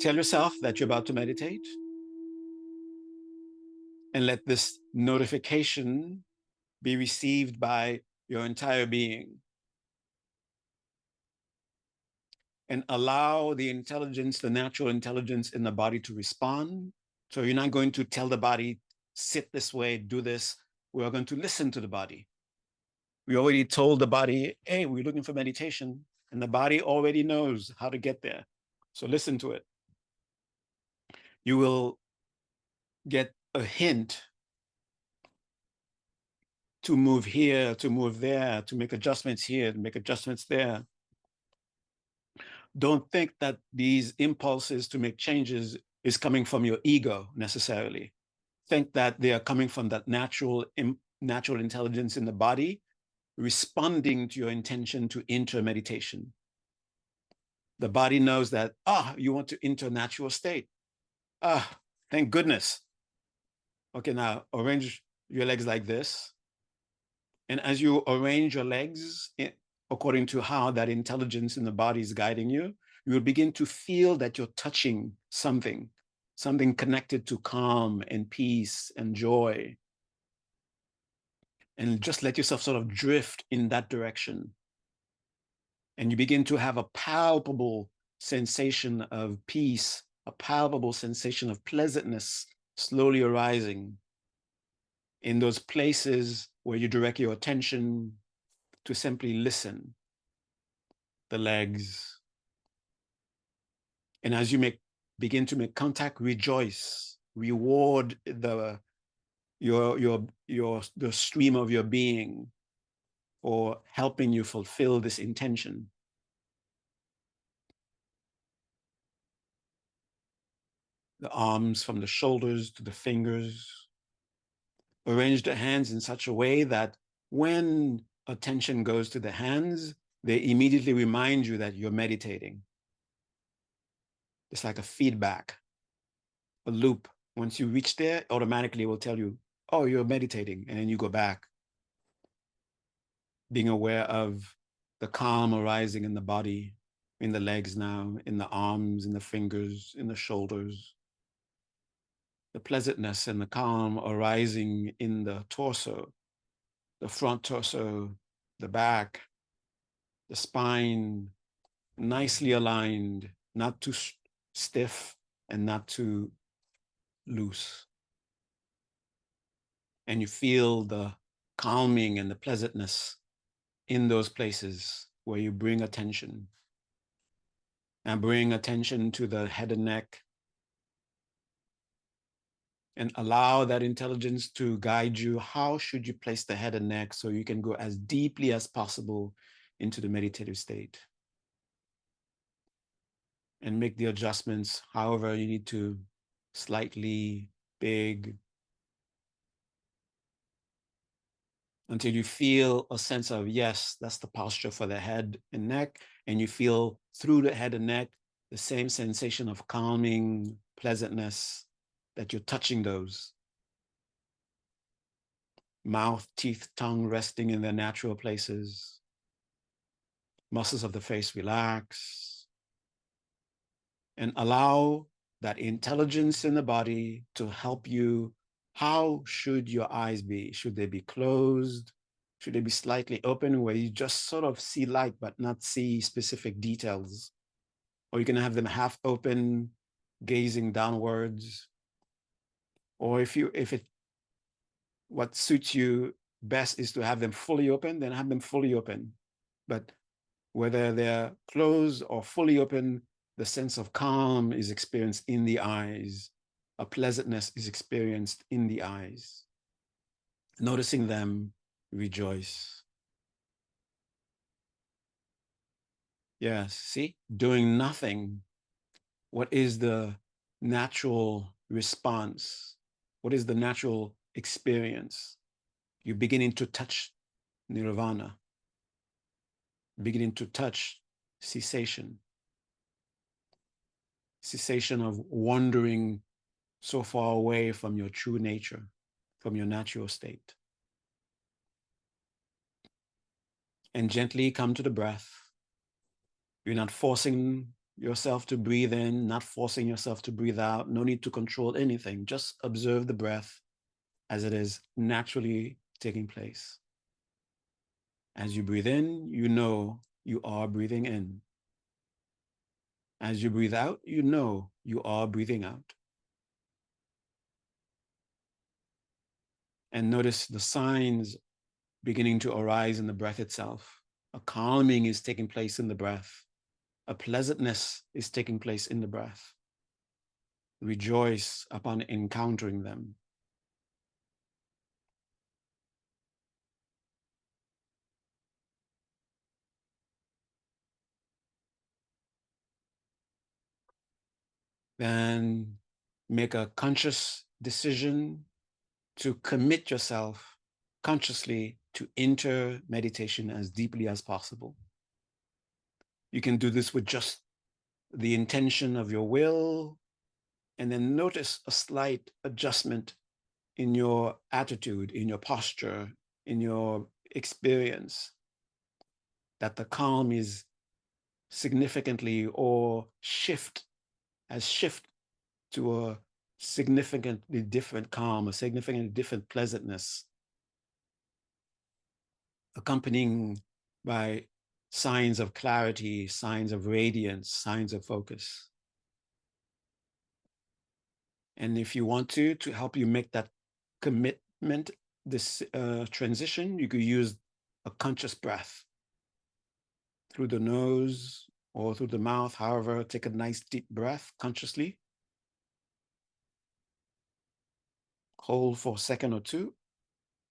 Tell yourself that you're about to meditate, and let this notification be received by your entire being. And allow the intelligence, the natural intelligence in the body to respond. So you're not going to tell the body, sit this way, do this. We are going to listen to the body. We already told the body, hey, we're looking for meditation, and the body already knows how to get there. So listen to it. You will get a hint to move here, to move there, to make adjustments here, to make adjustments there. Don't think that these impulses to make changes is coming from your ego necessarily. Think that they are coming from that natural intelligence in the body, responding to your intention to enter meditation. The body knows that, you want to enter a natural state. Thank goodness. Okay, now arrange your legs like this. And as you arrange your legs according to how that intelligence in the body is guiding you, you will begin to feel that you're touching something connected to calm and peace and joy. And just let yourself sort of drift in that direction. And you begin to have a palpable sensation of peace, a palpable sensation of pleasantness slowly arising in those places where you direct your attention to simply listen. The legs. And as you begin to make contact, rejoice, reward the stream of your being for helping you fulfill this intention. The arms from the shoulders to the fingers. Arrange the hands in such a way that when attention goes to the hands, they immediately remind you that you're meditating. It's like a feedback, a loop. Once you reach there, automatically it will tell you, oh, you're meditating, and then you go back. Being aware of the calm arising in the body, in the legs now, in the arms, in the fingers, in the shoulders. The pleasantness and the calm arising in the torso, the front torso, the back, the spine, nicely aligned, not too stiff and not too loose. And you feel the calming and the pleasantness in those places where you bring attention. And bring attention to the head and neck. And allow that intelligence to guide you. How should you place the head and neck so you can go as deeply as possible into the meditative state? And make the adjustments however you need to, slightly, big, until you feel a sense of, yes, that's the posture for the head and neck, and you feel through the head and neck the same sensation of calming, pleasantness, that you're touching those. Mouth, teeth, tongue resting in their natural places. Muscles of the face relax. And allow that intelligence in the body to help you. How should your eyes be? Should they be closed? Should they be slightly open where you just sort of see light but not see specific details? Or you can have them half open, gazing downwards. Or what suits you best is to have them fully open, then have them fully open. But whether they're closed or fully open, the sense of calm is experienced in the eyes. A pleasantness is experienced in the eyes. Noticing them, rejoice. Yes, see, doing nothing. What is the natural response? What is the natural experience? You're beginning to touch nirvana, beginning to touch cessation. Cessation of wandering so far away from your true nature, from your natural state. And gently come to the breath. You're not forcing yourself to breathe in, not forcing yourself to breathe out. No need to control anything. Just observe the breath as it is naturally taking place. As you breathe in, you know you are breathing in. As you breathe out, you know you are breathing out. And notice the signs beginning to arise in the breath itself. A calming is taking place in the breath. A pleasantness is taking place in the breath. Rejoice upon encountering them. Then make a conscious decision to commit yourself consciously to enter meditation as deeply as possible. You can do this with just the intention of your will, and then notice a slight adjustment in your attitude, in your posture, in your experience, that the calm is significantly or has shift to a significantly different calm, a significantly different pleasantness, accompanying by signs of clarity, signs of radiance, signs of focus. And if you want to help you make that commitment, this transition, you could use a conscious breath through the nose or through the mouth. However, take a nice deep breath consciously. Hold for a second or two.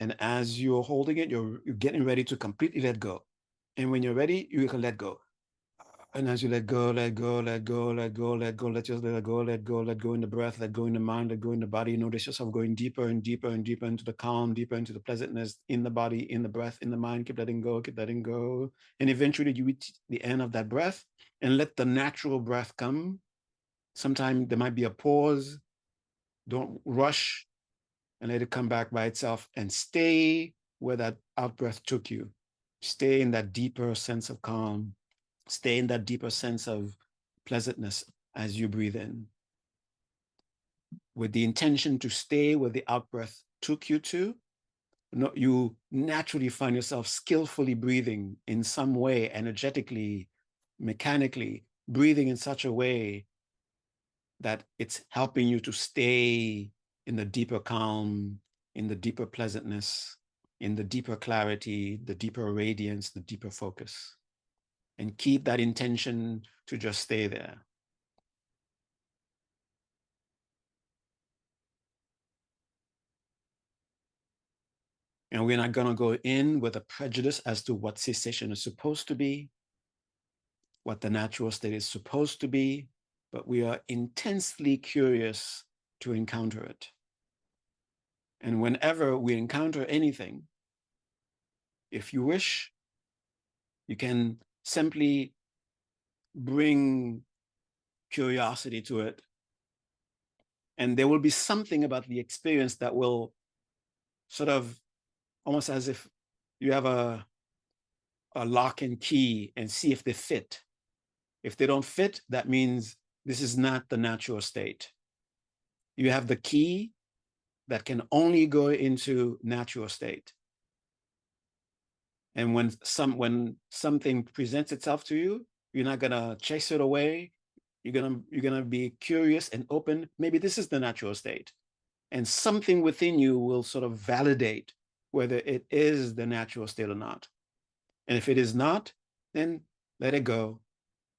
And as you're holding it, you're getting ready to completely let go. And when you're ready, you can let go. And as you let go, let go, let go, let go, let go, let just let go, let go, let go in the breath, let go in the mind, let go in the body. Notice yourself going deeper and deeper and deeper into the calm, deeper into the pleasantness in the body, in the breath, in the mind. Keep letting go, keep letting go. And eventually you reach the end of that breath and let the natural breath come. Sometimes there might be a pause. Don't rush and let it come back by itself and stay where that out breath took you. Stay in that deeper sense of calm. Stay in that deeper sense of pleasantness as you breathe in, with the intention to stay where the out breath took you to. You naturally find yourself skillfully breathing in some way, energetically, mechanically, breathing in such a way that it's helping you to stay in the deeper calm, in the deeper pleasantness, in the deeper clarity, the deeper radiance, the deeper focus. And keep that intention to just stay there. And we're not going to go in with a prejudice as to what cessation is supposed to be, what the natural state is supposed to be, but we are intensely curious to encounter it. And whenever we encounter anything, if you wish, you can simply bring curiosity to it. And there will be something about the experience that will sort of, almost as if you have a lock and key and see if they fit. If they don't fit, that means this is not the natural state. You have the key that can only go into natural state. And when something presents itself to you, you're not gonna chase it away. You're gonna be curious and open. Maybe this is the natural state. And something within you will sort of validate whether it is the natural state or not. And if it is not, then let it go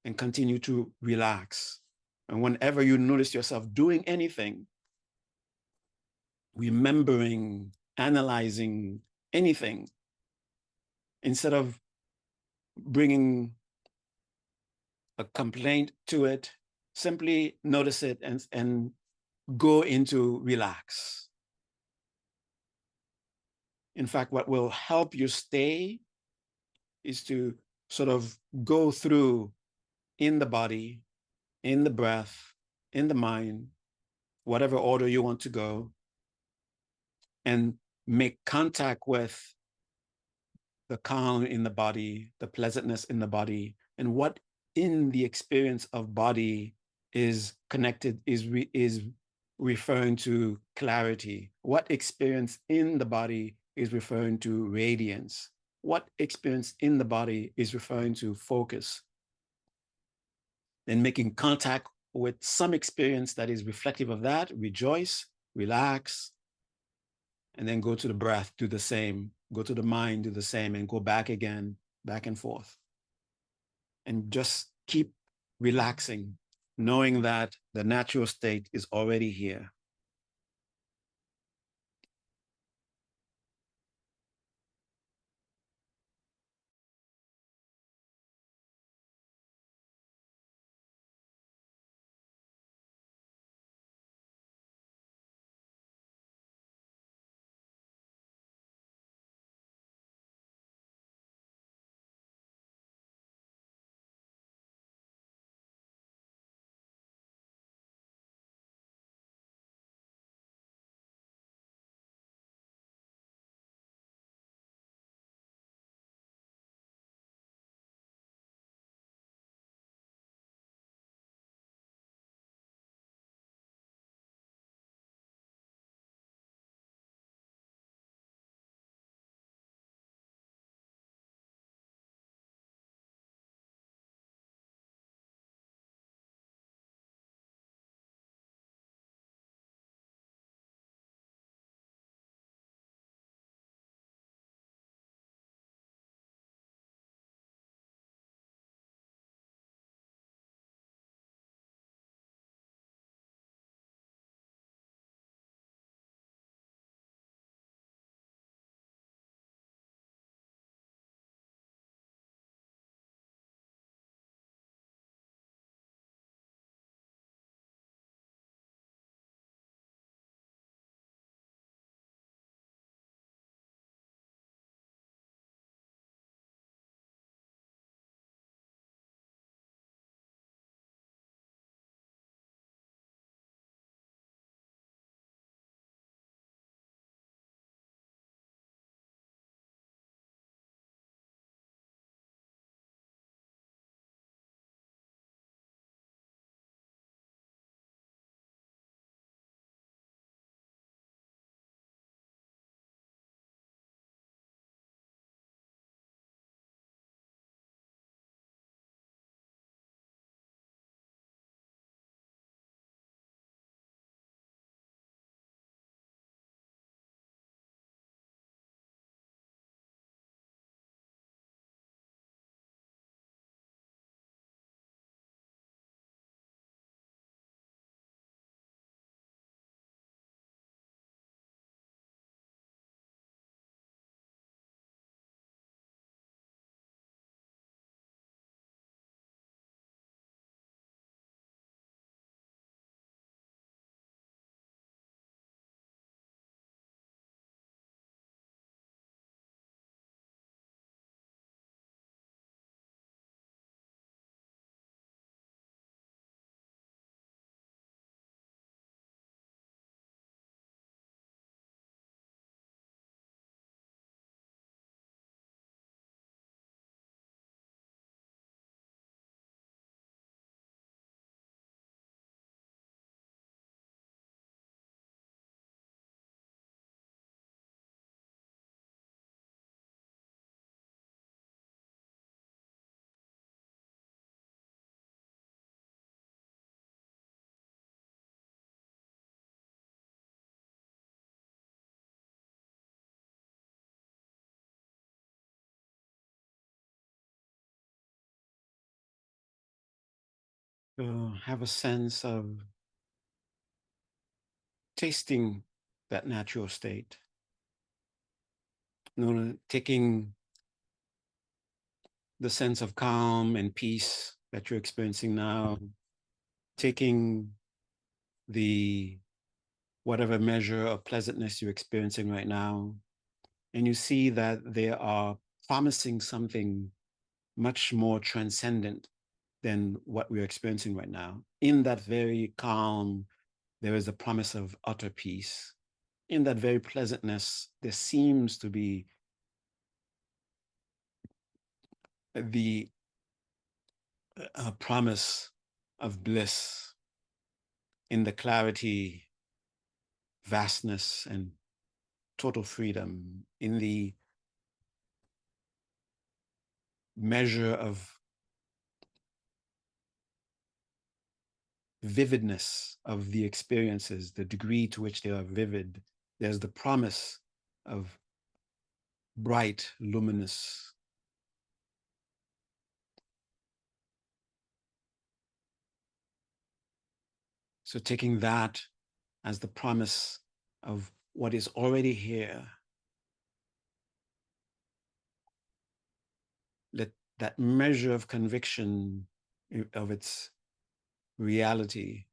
and continue to relax. And whenever you notice yourself doing anything, remembering, analyzing anything, instead of bringing a complaint to it, simply notice it and go into relax. In fact, what will help you stay is to sort of go through in the body, in the breath, in the mind, whatever order you want to go, and make contact with the calm in the body, the pleasantness in the body, and what in the experience of body is connected, is referring to clarity? What experience in the body is referring to radiance? What experience in the body is referring to focus? Then making contact with some experience that is reflective of that, rejoice, relax, and then go to the breath, do the same, go to the mind, do the same, and go back again, back and forth. And just keep relaxing, knowing that the natural state is already here. Have a sense of tasting that natural state. Taking the sense of calm and peace that you're experiencing now, taking the whatever measure of pleasantness you're experiencing right now, and you see that they are promising something much more transcendent than what we're experiencing right now. In that very calm, there is a promise of utter peace. In that very pleasantness, there seems to be the a promise of bliss in the clarity, vastness, and total freedom, in the measure of vividness of the experiences, the degree to which they are vivid. There's the promise of bright, luminous. So taking that as the promise of what is already here, let that measure of conviction of its reality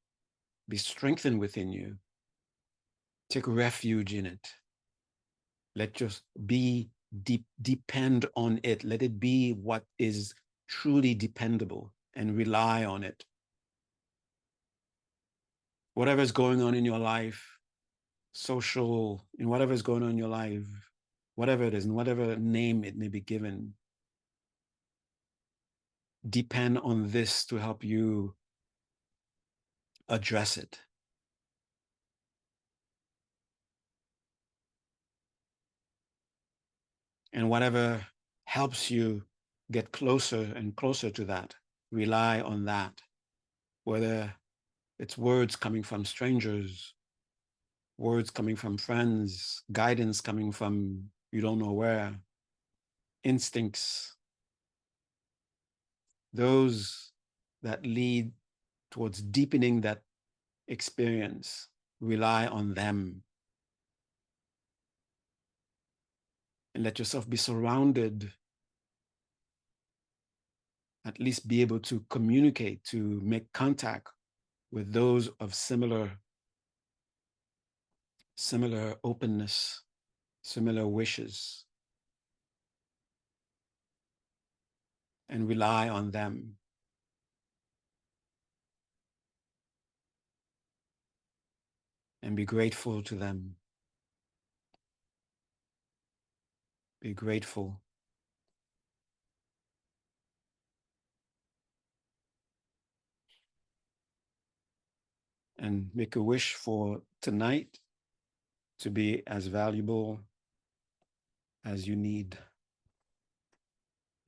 be strengthened within you. Take refuge in it. Let just be depend on it. Let it be what is truly dependable, and rely on it. Whatever's going on in your life, social, in whatever's going on in your life, whatever it is, and whatever name it may be given, depend on this to help you address it. And whatever helps you get closer and closer to that, rely on that. Whether it's words coming from strangers, words coming from friends, guidance coming from you don't know where, instincts, those that lead towards deepening that experience, rely on them. And let yourself be surrounded, at least be able to communicate, to make contact with those of similar openness, similar wishes, and rely on them. And be grateful to them. Be grateful. And make a wish for tonight to be as valuable as you need.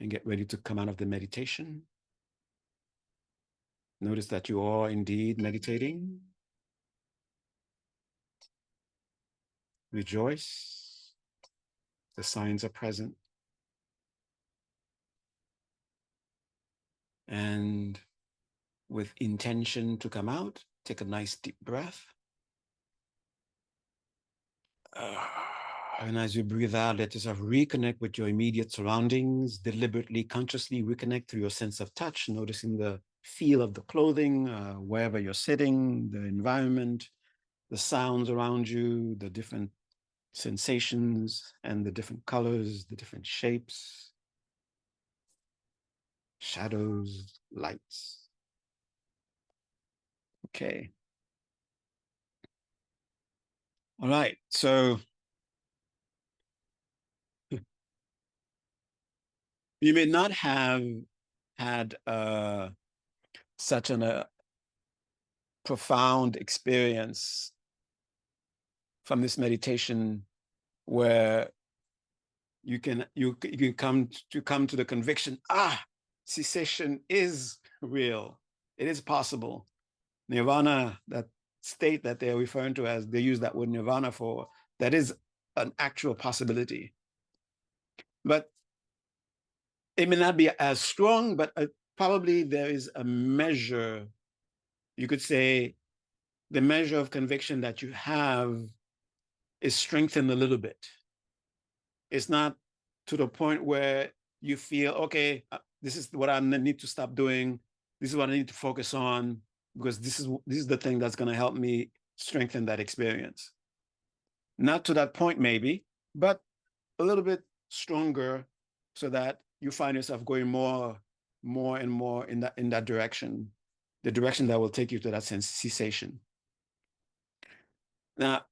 And get ready to come out of the meditation. Notice that you are indeed meditating. Rejoice. The signs are present. And with intention to come out, take a nice deep breath. And as you breathe out, let yourself reconnect with your immediate surroundings, deliberately, consciously reconnect through your sense of touch, noticing the feel of the clothing, wherever you're sitting, the environment, the sounds around you, the different sensations and the different colors, the different shapes, shadows, lights. Okay. All right. So you may not have had such a profound experience from this meditation where you can come to the conviction, cessation is real. It is possible. Nirvana, that state that they're referring to as, they use that word nirvana for, that is an actual possibility. But it may not be as strong, but probably there is a measure, you could say, the measure of conviction that you have is strengthened a little bit. It's not to the point where you feel, okay, this is what I need to stop doing. This is what I need to focus on, because this is the thing that's going to help me strengthen that experience. Not to that point, maybe, but a little bit stronger, so that you find yourself going more and more in that direction, the direction that will take you to that sense cessation. Now,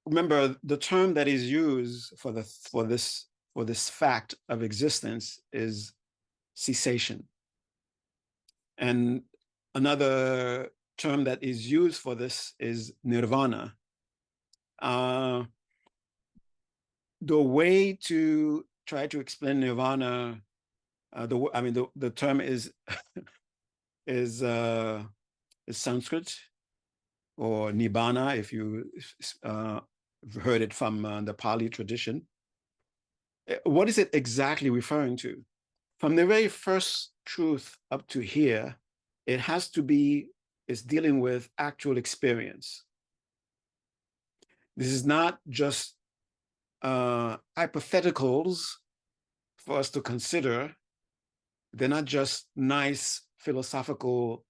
remember the term that is used for this fact of existence is cessation. And another term that is used for this is nirvana. The way to try to explain nirvana, the term is is Sanskrit, or nibbana, if you heard it from the Pali tradition. What is it exactly referring to? From the very first truth up to here, it has to be, it's dealing with actual experience. This is not just hypotheticals for us to consider. They're not just nice philosophical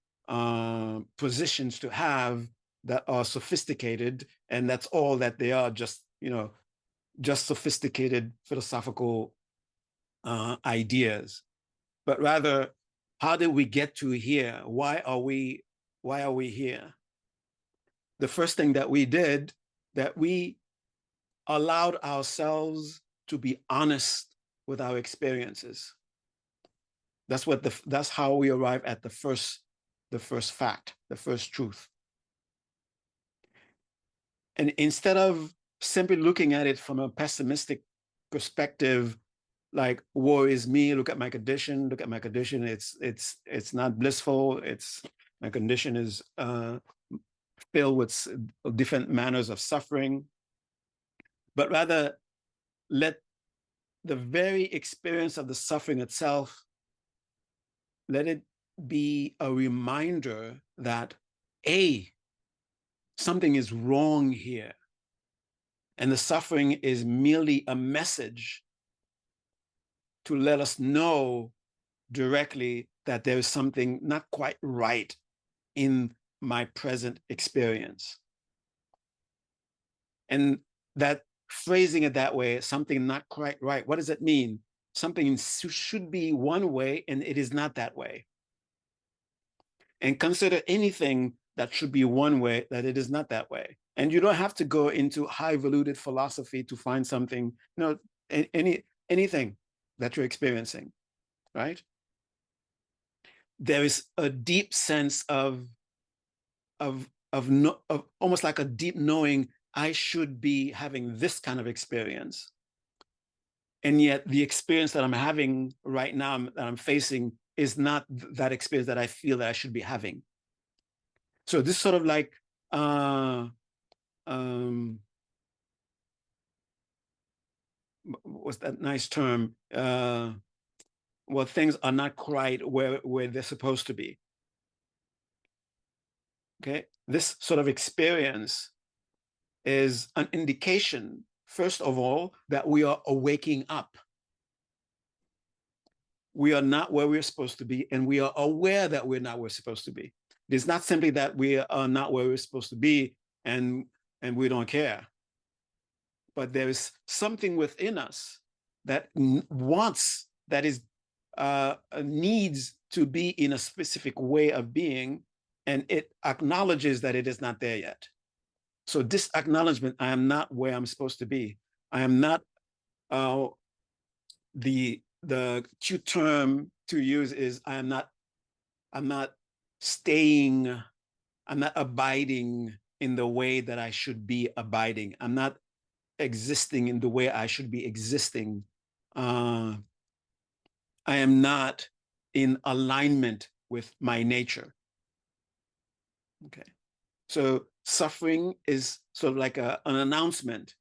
positions to have that are sophisticated, and that's all that they are, just, just sophisticated philosophical ideas. But rather, how did we get to here? Why are we here? The first thing that we did, that we allowed ourselves to be honest with our experiences. That's how we arrive at the first fact, the first truth. And instead of simply looking at it from a pessimistic perspective, like, woe is me, look at my condition, it's not blissful, my condition is filled with different manners of suffering, but rather let the very experience of the suffering itself, let it be a reminder that something is wrong here, and the suffering is merely a message to let us know directly that there is something not quite right in my present experience. And that, phrasing it that way, something not quite right, what does it mean? Something should be one way and it is not that way. And consider anything that should be one way, that it is not that way. And you don't have to go into high-valued philosophy to find something, anything that you're experiencing, right? There is a deep sense of almost like a deep knowing, I should be having this kind of experience. And yet the experience that I'm having right now, that I'm facing, is not that experience that I feel that I should be having. So this sort of like, what's that nice term? Well, things are not quite where they're supposed to be. Okay, this sort of experience is an indication, first of all, that we are waking up. We are not where we're supposed to be, and we are aware that we're not where we're supposed to be. It's not simply that we are not where we're supposed to be and we don't care. But there is something within us that needs to be in a specific way of being, and it acknowledges that it is not there yet. So this acknowledgement, I am not where I'm supposed to be. I am not, the cute term to use is, I'm not staying, I'm not abiding in the way that I should be abiding. I'm not existing in the way I should be existing. I am not in alignment with my nature. Okay. So suffering is sort of like an announcement.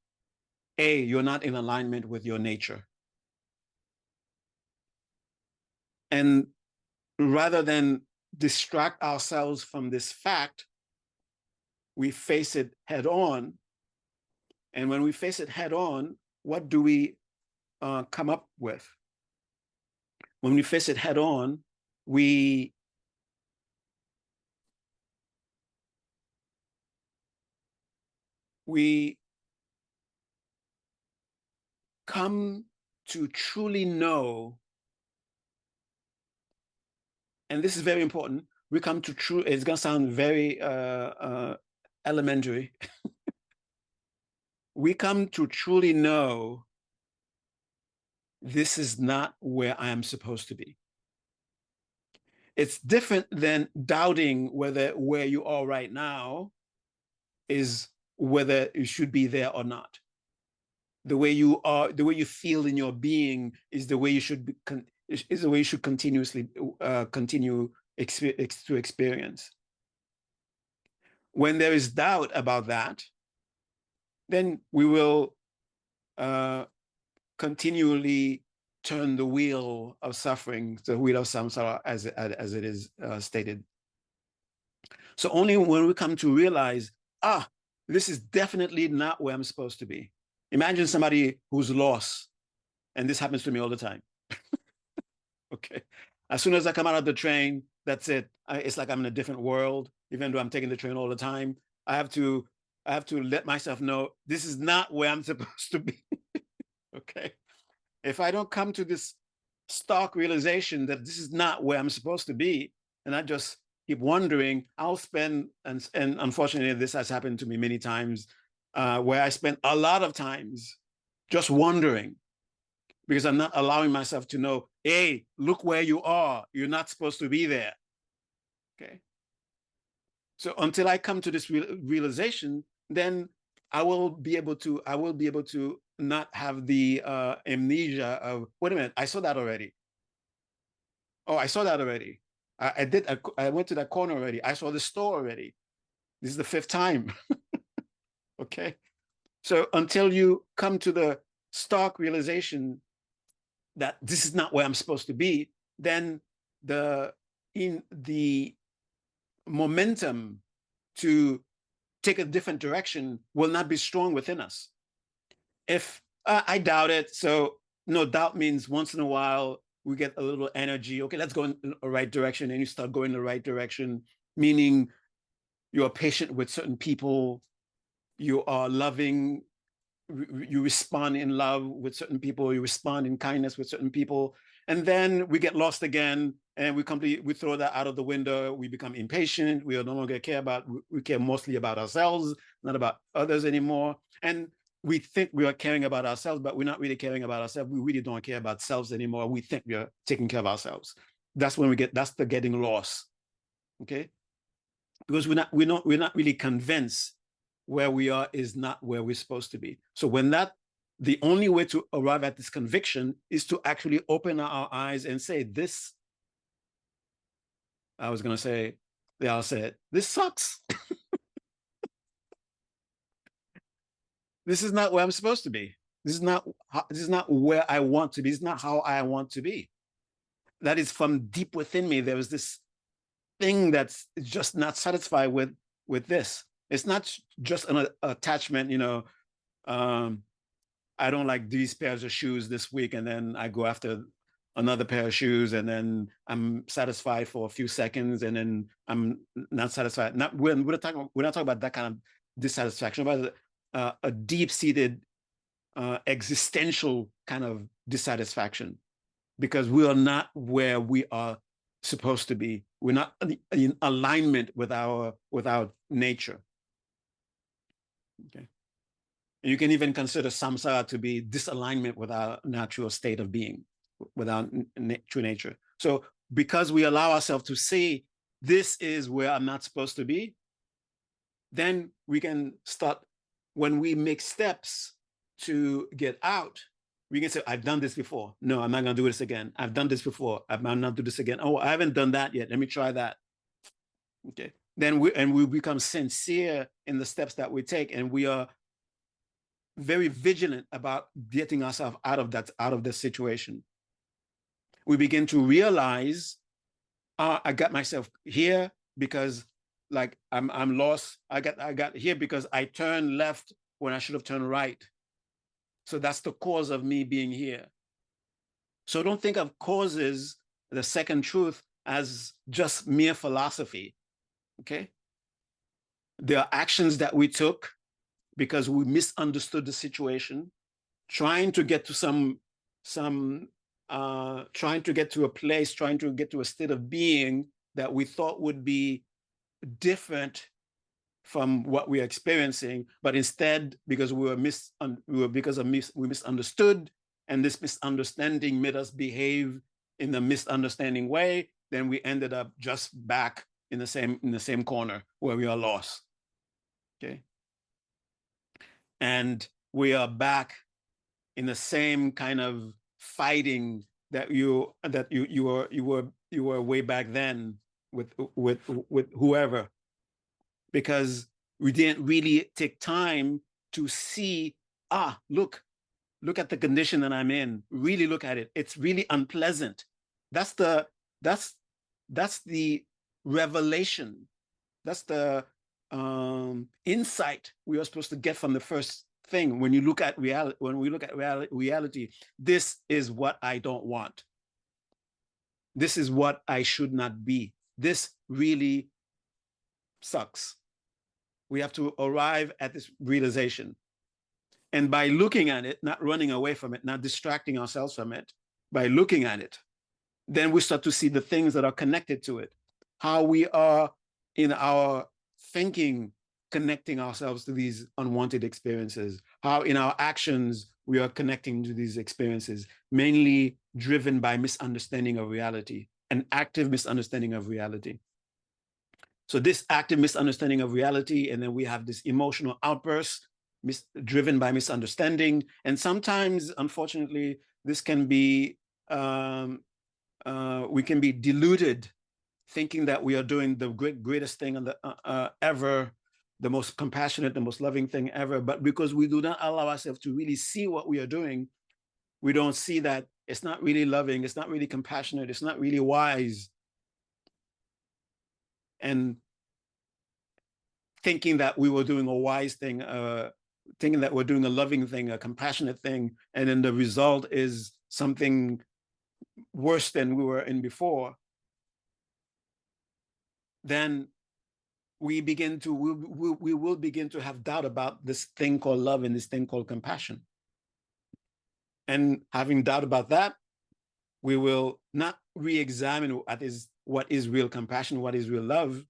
You're not in alignment with your nature. And rather than distract ourselves from this fact, we face it head on. And when we face it head on, what do we come up with? When we face it head on, we come to truly know, and this is very important, we come to true, it's going to sound very elementary. We come to truly know, this is not where I am supposed to be. It's different than doubting whether where you are right now is whether you should be there or not. The way you are, the way you feel in your being is the way you should be, is the way you should continuously continue to experience. When there is doubt about that, then we will continually turn the wheel of suffering, the wheel of samsara, as it is stated. So only when we come to realize, this is definitely not where I'm supposed to be. Imagine somebody who's lost, and this happens to me all the time. Okay. As soon as I come out of the train, that's it. It's like I'm in a different world, even though I'm taking the train all the time. I have to let myself know this is not where I'm supposed to be. Okay. If I don't come to this stark realization that this is not where I'm supposed to be, and I just keep wondering, I'll spend, and unfortunately, this has happened to me many times, where I spend a lot of times just wondering, because I'm not allowing myself to know, hey, look where you are. You're not supposed to be there. Okay. So until I come to this realization, then I will be able to not have the amnesia of, wait a minute, I saw that already. Oh, I saw that already. I went to that corner already. I saw the store already. This is the 5th time. Okay. So until you come to the stark realization that this is not where I'm supposed to be, then the momentum to take a different direction will not be strong within us. If I doubt it, so no, doubt means once in a while we get a little energy. Okay, let's go in the right direction, and you start going in the right direction, meaning you're patient with certain people, you are loving, you respond in love with certain people, you respond in kindness with certain people, and then we get lost again, and we throw that out of the window. We become impatient. We no longer care we care mostly about ourselves, not about others anymore. And we think we are caring about ourselves, but we're not really caring about ourselves. We really don't care about selves anymore. We think we are taking care of ourselves. That's when that's the getting lost. Okay, because we're not really convinced where we are is not where we're supposed to be. So the only way to arrive at this conviction is to actually open our eyes and say, this, I was going to say, I'll say it, this sucks. This is not where I'm supposed to be. This is not where I want to be. This is not how I want to be. That is from deep within me. There was this thing that's just not satisfied with this. It's not just an attachment, I don't like these pairs of shoes this week, and then I go after another pair of shoes, and then I'm satisfied for a few seconds, and then I'm not satisfied. We're not talking about that kind of dissatisfaction, but a deep-seated existential kind of dissatisfaction, because we are not where we are supposed to be. We're not in alignment with our nature. Okay. You can even consider samsara to be disalignment with our natural state of being, with our true nature. So because we allow ourselves to say, this is where I'm not supposed to be, then we can start, when we make steps to get out, we can say, I've done this before. No, I'm not going to do this again. I've done this before. I might not do this again. Oh, I haven't done that yet. Let me try that. Okay. Then we become sincere in the steps that we take, and we are very vigilant about getting ourselves out of this situation. We begin to realize, I got myself here because, like, I'm lost. I got here because I turned left when I should have turned right. So that's the cause of me being here. So don't think of causes, the second truth, as just mere philosophy. Okay. There are actions that we took because we misunderstood the situation, trying to get to trying to get to a place, trying to get to a state of being that we thought would be different from what we're experiencing, but instead, because we misunderstood, and this misunderstanding made us behave in a misunderstanding way, then we ended up just back in the same corner where we are lost. Okay. And we are back in the same kind of fighting that you were way back then with whoever, because we didn't really take time to see, look at the condition that I'm in. Really look at it. It's really unpleasant. That's the revelation. That's the insight we are supposed to get from the first thing. When you look at reality, when we look at reality, this is what I don't want. This is what I should not be. This really sucks. We have to arrive at this realization. And by looking at it, not running away from it, not distracting ourselves from it, by looking at it, then we start to see the things that are connected to it, how we are in our thinking connecting ourselves to these unwanted experiences, how in our actions we are connecting to these experiences, mainly driven by misunderstanding of reality, an active misunderstanding of reality. So this active misunderstanding of reality, and then we have this emotional outburst driven by misunderstanding. And sometimes, unfortunately, this can be, we can be deluded, thinking that we are doing the greatest thing ever, the most compassionate, the most loving thing ever. But because we do not allow ourselves to really see what we are doing, we don't see that it's not really loving, it's not really compassionate, it's not really wise. And thinking that we were doing a wise thing, thinking that we're doing a loving thing, a compassionate thing, and then the result is something worse than we were in before, then we will begin to have doubt about this thing called love and this thing called compassion. And having doubt about that, we will not re-examine what is real compassion, what is real love,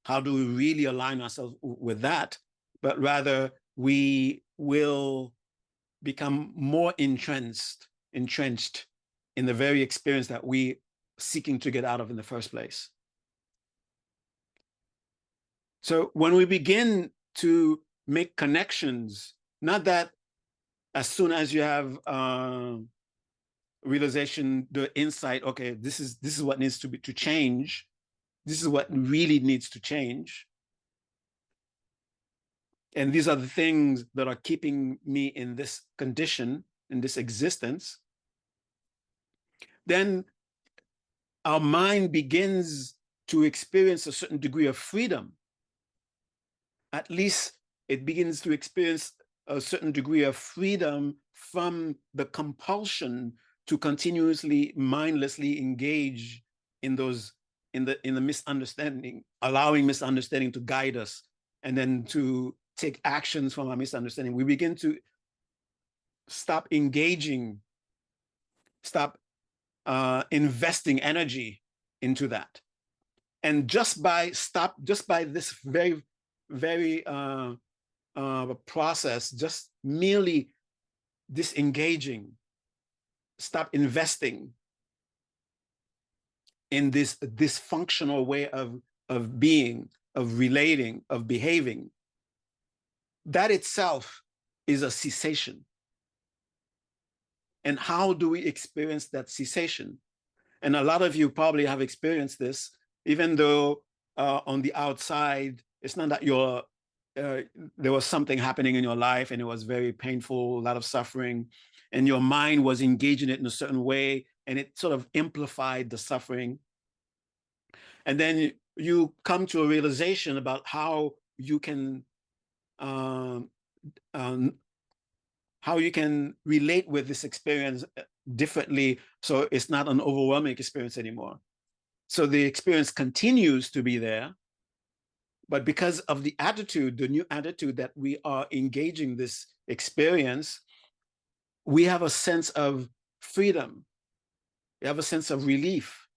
how do we really align ourselves with that, but rather we will become more entrenched in the very experience that we seeking to get out of in the first place. So when we begin to make connections, not that as soon as you have realization, the insight, okay, this is what needs to change. This is what really needs to change. And these are the things that are keeping me in this condition, in this existence. Then our mind begins to experience a certain degree of freedom. At least it begins to experience a certain degree of freedom from the compulsion to continuously, mindlessly engage in the misunderstanding, allowing misunderstanding to guide us, and then to take actions from our misunderstanding. We begin to stop engaging, stop investing energy into that. And just by this very, very process, just merely disengaging, stop investing in this dysfunctional way of being, of relating, of behaving, that itself is a cessation. And how do we experience that cessation? And a lot of you probably have experienced this, even though on the outside, it's not that there was something happening in your life and it was very painful, a lot of suffering, and your mind was engaging it in a certain way, and it sort of amplified the suffering. And then you come to a realization about how you can relate with this experience differently, so it's not an overwhelming experience anymore. So the experience continues to be there, but because of the attitude, the new attitude that we are engaging this experience, we have a sense of freedom. We have a sense of relief.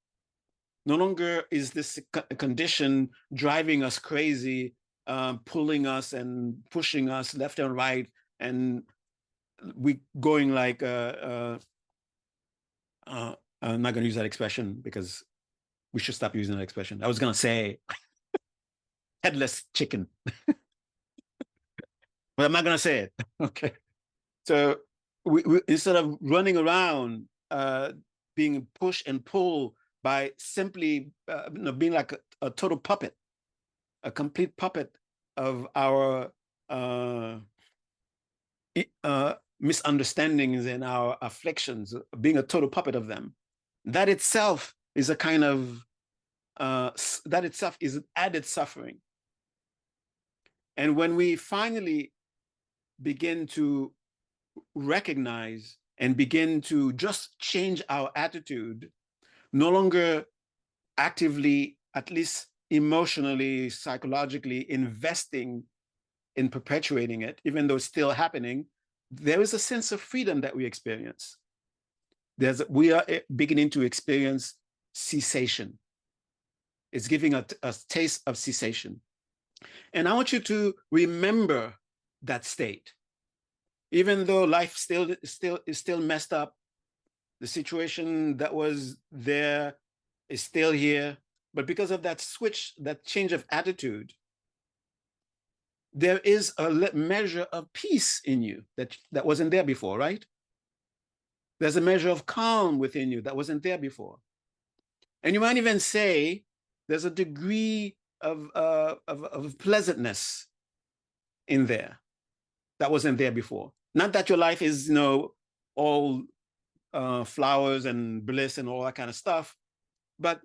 No longer is this condition driving us crazy, pulling us and pushing us left and right, and we going like I'm not going to use that expression because We should stop using that expression. I was going to say headless chicken, but I'm not going to say it. Okay. So we instead of running around being pushed and pulled by simply being like a total puppet, a complete puppet of our misunderstandings and our afflictions, being a total puppet of them, that itself is a kind of that itself is added suffering. And when we finally begin to recognize and begin to just change our attitude, no longer actively, at least emotionally, psychologically, investing in perpetuating it, even though it's still happening, there is a sense of freedom that we experience. We are beginning to experience cessation. It's giving a taste of cessation. And I want you to remember that state. Even though life is still messed up, the situation that was there is still here, but because of that switch, that change of attitude, there is a measure of peace in you that wasn't there before, right? There's a measure of calm within you that wasn't there before. And you might even say there's a degree of pleasantness in there that wasn't there before. Not that your life is, all flowers and bliss and all that kind of stuff, but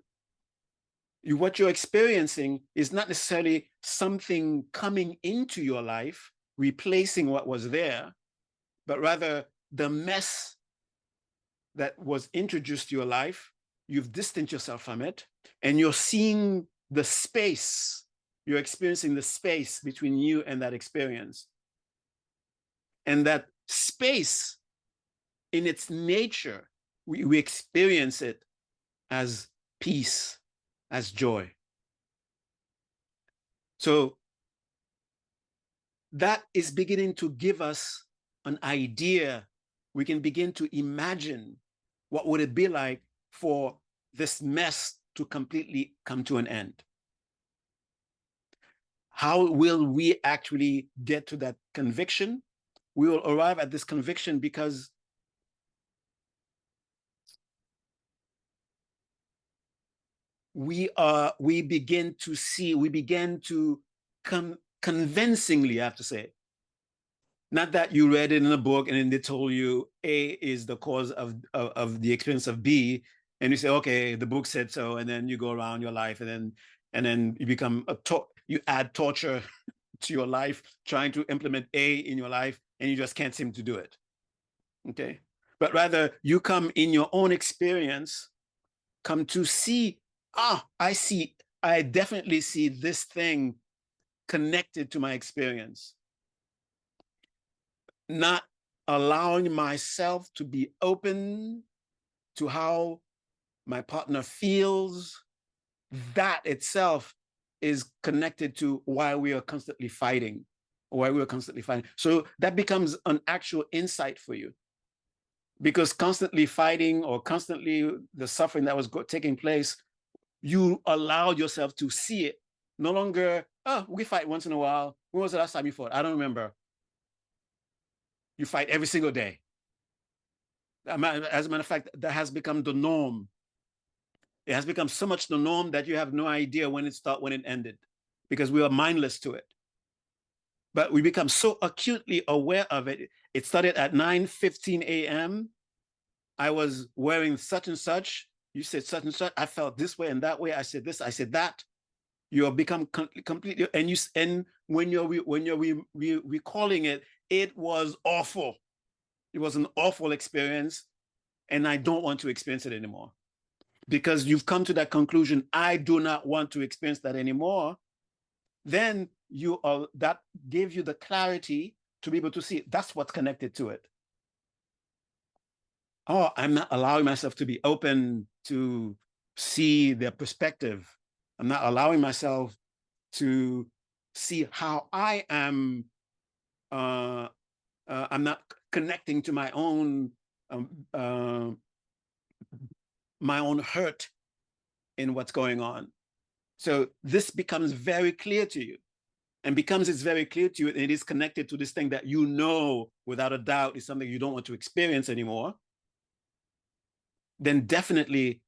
what you're experiencing is not necessarily something coming into your life, replacing what was there, but rather the mess that was introduced to your life. You've distanced yourself from it, and you're seeing the space. You're experiencing the space between you and that experience. And that space, in its nature, we experience it as peace, as joy. So that is beginning to give us an idea. We can begin to imagine what would it be like for this mess to completely come to an end. How will we actually get to that conviction? We will arrive at this conviction because we begin to convincingly, I have to say, not that you read it in a book and then they told you A is the cause of the experience of B, and you say, okay, the book said so, and then you go around your life, and then you become you add torture to your life, trying to implement A in your life, and you just can't seem to do it. Okay, but rather you come in your own experience, come to see, I definitely see this thing connected to my experience. Not allowing myself to be open to how my partner feels, that itself is connected to why we are constantly fighting, So that becomes an actual insight for you. Because constantly fighting or constantly the suffering that was taking place, you allowed yourself to see it. No longer, we fight once in a while. When was the last time you fought? I don't remember. You fight every single day. As a matter of fact, that has become the norm. It has become so much the norm that you have no idea when it started, when it ended, because we are mindless to it. But we become so acutely aware of it. It started at 9:15 a.m. I was wearing such and such. You said such and such. I felt this way and that way. I said this. I said that. You have become completely, and when you're recalling it, it was awful. It was an awful experience, and I don't want to experience it anymore. Because you've come to that conclusion, I do not want to experience that anymore. Then that gave you the clarity to be able to see that's what's connected to it. Oh, I'm not allowing myself to be open to see their perspective. I'm not allowing myself to see how I am. I'm not connecting to my own hurt in what's going on. So this becomes very clear to you. And becomes it's very clear to you, and it is connected to this thing that you know without a doubt is something you don't want to experience anymore, then definitely,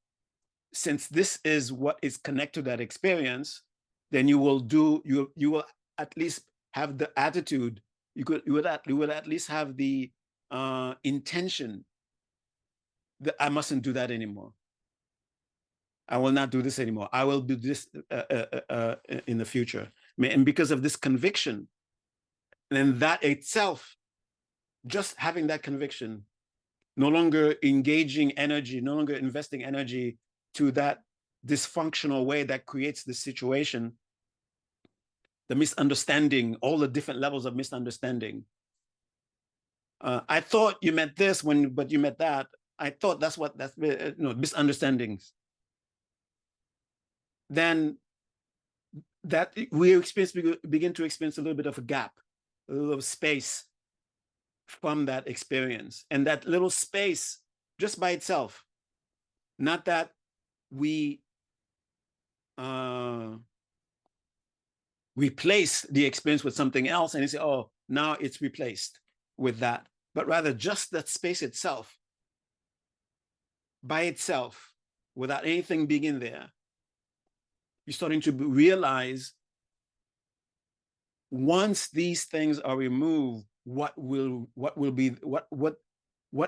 since this is what is connected to that experience, then you will at least have the attitude, you would at least have the intention that I mustn't do that anymore. I will not do this anymore. I will do this in the future. And because of this conviction, then that itself, just having that conviction, no longer engaging energy, no longer investing energy to that dysfunctional way that creates this situation, the misunderstanding, all the different levels of misunderstanding. I thought you meant this but you meant that. I thought that's misunderstandings. Then that we begin to experience a little bit of a gap, a little space from that experience. And that little space, just by itself, not that we replace the experience with something else and you say, oh, now it's replaced with that, but rather just that space itself, by itself, without anything being in there, you're starting to realize once these things are removed, what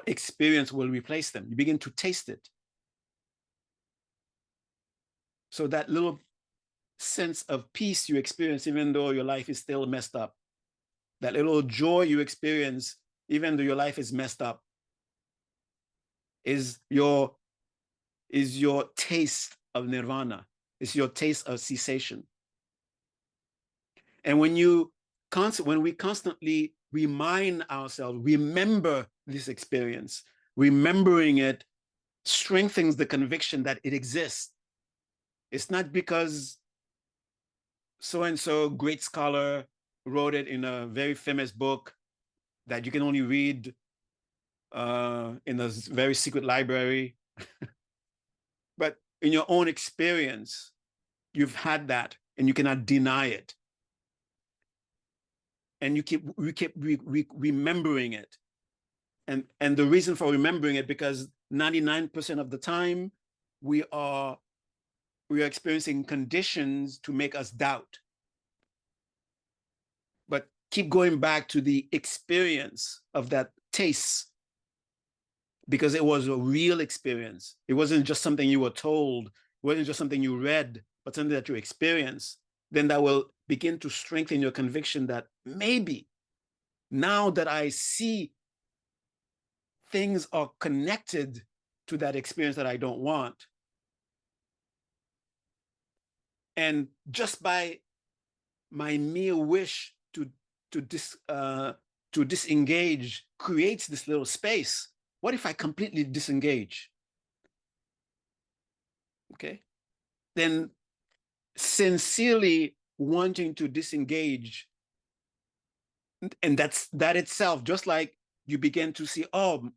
experience will replace them? You begin to taste it. So that little sense of peace you experience, even though your life is still messed up, that little joy you experience, even though your life is messed up, is your taste of nirvana. It's your taste of cessation. And when we constantly remind ourselves, remember this experience, remembering it strengthens the conviction that it exists. It's not because so-and-so great scholar wrote it in a very famous book that you can only read in a very secret library. But in your own experience, you've had that and you cannot deny it. And you keep remembering it. And the reason for remembering it, because 99% of the time we are experiencing conditions to make us doubt. But keep going back to the experience of that taste, because it was a real experience. It wasn't just something you were told, it wasn't just something you read, but something that you experienced. Then that will begin to strengthen your conviction that maybe now that I see things are connected to that experience that I don't want, and just by my mere wish to disengage creates this little space. What if I completely disengage? Okay, then sincerely wanting to disengage, and that itself, just like you begin to see, oh,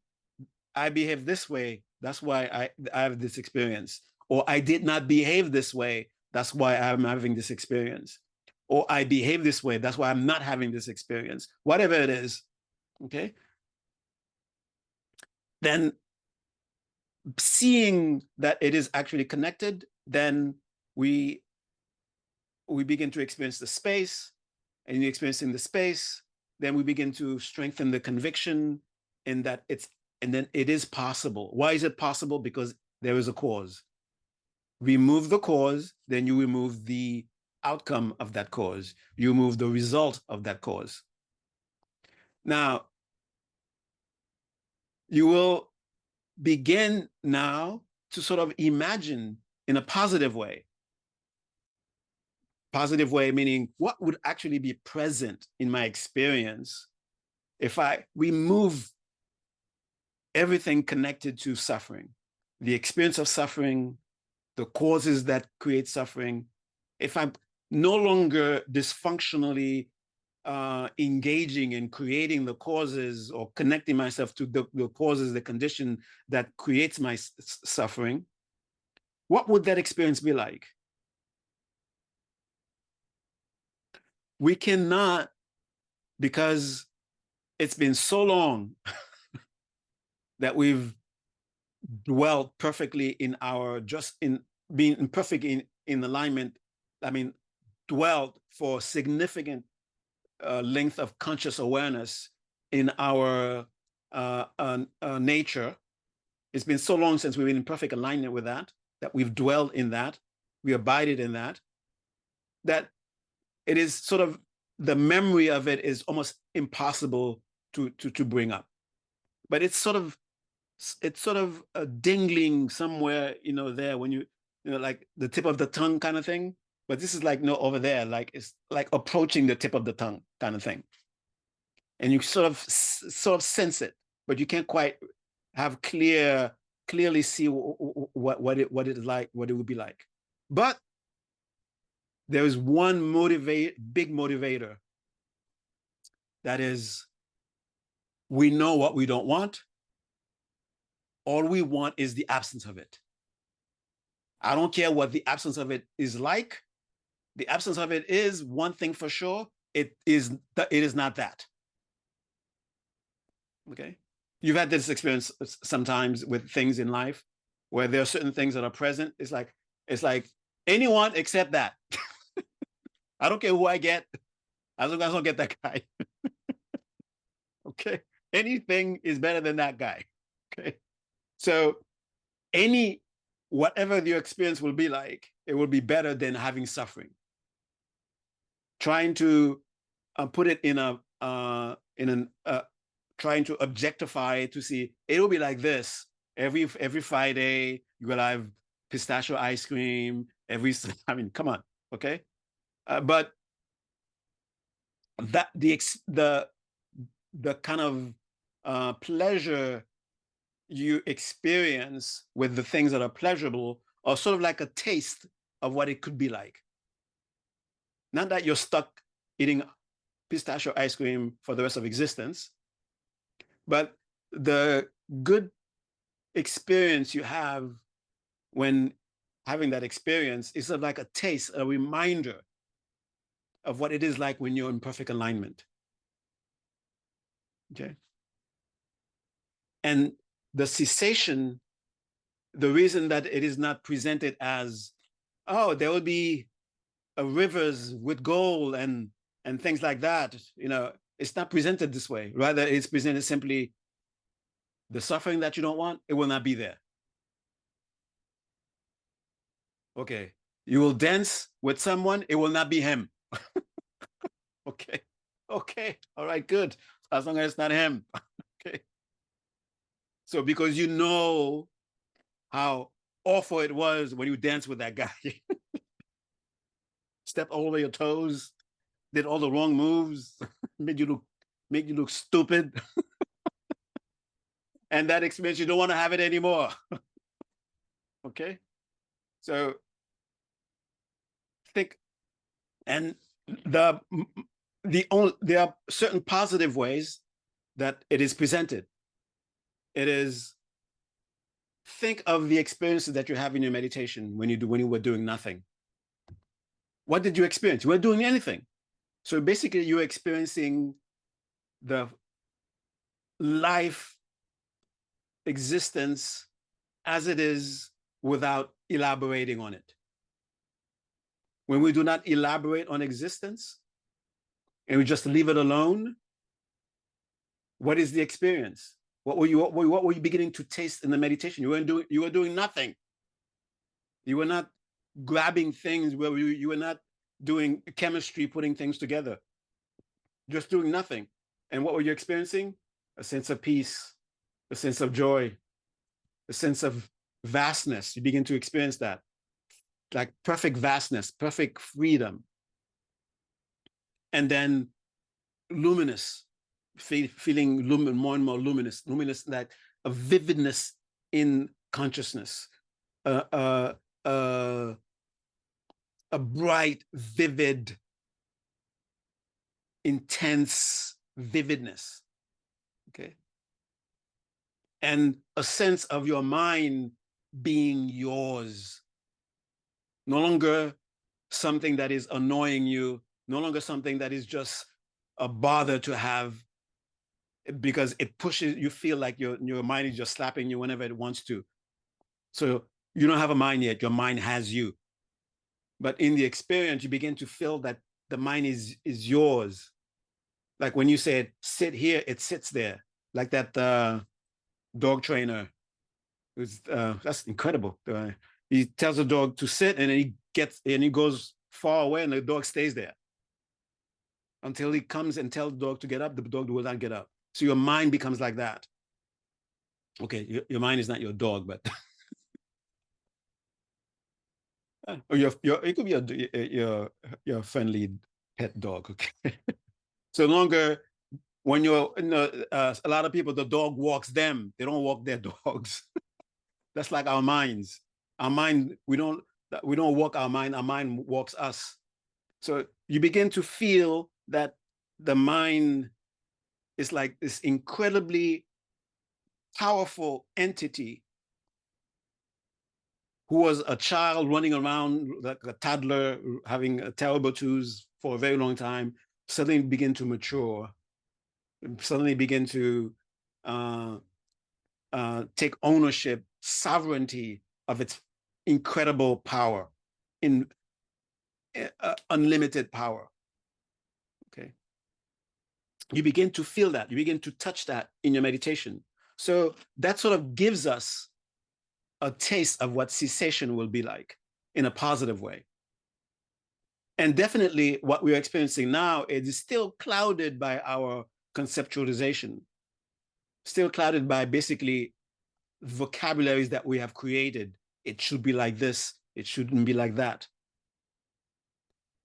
I behave this way, that's why I have this experience, or I did not behave this way, that's why I'm having this experience, or I behave this way, that's why I'm not having this experience, whatever it is. Okay, then seeing that it is actually connected, then we begin to experience the space, and in experiencing the space, then we begin to strengthen the conviction in that and then it is possible. Why is it possible? Because there is a cause. Remove the cause, then you remove the outcome of that cause. You remove the result of that cause. Now, you will begin now to sort of imagine in a positive way. Positive way meaning what would actually be present in my experience if I remove everything connected to suffering, the experience of suffering, the causes that create suffering. If I'm no longer dysfunctionally engaging in creating the causes or connecting myself to the causes, the condition that creates my suffering, What would that experience be like? We cannot, because it's been so long that we've dwelt perfectly in our, just in being perfect in alignment. I mean, dwelt for significant length of conscious awareness in our nature. It's been so long since we've been in perfect alignment with that, that we've dwelled in that, we abided in that, that it is sort of, the memory of it is almost impossible to bring up. But it's sort of a dingling somewhere, there when like the tip of the tongue kind of thing. But this is like, no, over there, like it's like approaching the tip of the tongue kind of thing. And you sort of sense it, but you can't quite have clearly see what it is like, what it would be like. But there is one big motivator, that is, we know what we don't want. All we want is the absence of it. I don't care what the absence of it is like. The absence of it is one thing for sure. It is not that. Okay. You've had this experience sometimes with things in life where there are certain things that are present. It's like anyone except that. I don't care who I get, as long as I don't get that guy. Okay. Anything is better than that guy. Okay. So whatever your experience will be like, it will be better than having suffering. Trying to put it in trying to objectify it, to see it will be like this every Friday. You will have pistachio ice cream I mean, come on, okay. But that the kind of pleasure you experience with the things that are pleasurable are sort of like a taste of what it could be like. Not that you're stuck eating pistachio ice cream for the rest of existence, but the good experience you have when having that experience is sort of like a taste, a reminder of what it is like when you're in perfect alignment. Okay. And the cessation, the reason that it is not presented as, oh, there will be rivers with gold and things like that, it's not presented this way. Rather, it's presented simply, the suffering that you don't want, it will not be there. Okay. You will dance with someone, it will not be him. Okay. Okay. All right, good. As long as it's not him. Okay. So because you know how awful it was when you danced with that guy. Stepped all over your toes, did all the wrong moves, made you look stupid. And that experience, you don't want to have it anymore. Okay. So think, and there are certain positive ways that it is presented. It is, think of the experiences that you have in your meditation when you were doing nothing. What did you experience? You weren't doing anything. So basically, you're experiencing the life existence as it is without elaborating on it. When we do not elaborate on existence and we just leave it alone, what is the experience? What were you beginning to taste in the meditation? You were doing nothing. You were not grabbing things, where you were not doing chemistry, putting things together, just doing nothing. And what were you experiencing? A sense of peace, a sense of joy, a sense of vastness. You begin to experience that, like perfect vastness, perfect freedom. And then luminous, feeling more and more luminous, like a vividness in consciousness, a bright, vivid, intense vividness. Okay. And a sense of your mind being yours, no longer something that is annoying you, no longer something that is just a bother to have, because it pushes, you feel like your mind is just slapping you whenever it wants to. So you don't have a mind yet, your mind has you. But in the experience, you begin to feel that the mind is yours. Like when you said, sit here, it sits there. Like that dog trainer. That's incredible. He tells the dog to sit, and he goes far away, and the dog stays there until he comes and tells the dog to get up. The dog will not get up. So your mind becomes like that. Okay, your mind is not your dog, but or it could be your friendly pet dog. Okay, so no longer when you're a lot of people, the dog walks them. They don't walk their dogs. That's like our minds. Our mind, we don't walk our mind. Our mind walks us. So you begin to feel that the mind is like this incredibly powerful entity who was a child running around like a toddler, having a terrible twos for a very long time, suddenly begin to mature, suddenly begin to uh, take ownership, sovereignty of its incredible power, in unlimited power. Okay, you begin to feel that, you begin to touch that in your meditation. So that sort of gives us a taste of what cessation will be like in a positive way. And definitely what we're experiencing now is still clouded by our conceptualization, still clouded by basically vocabularies that we have created. It should be like this, it shouldn't be like that.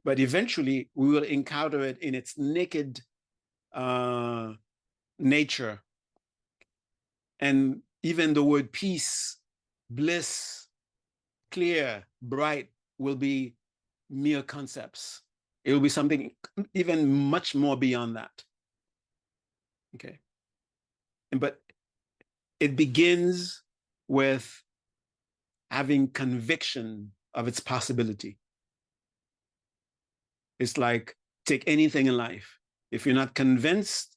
But eventually we will encounter it in its naked nature. And even the word peace, bliss, clear, bright will be mere concepts. It will be something even much more beyond that. Okay. But it begins with having conviction of its possibility. It's like take anything in life. If you're not convinced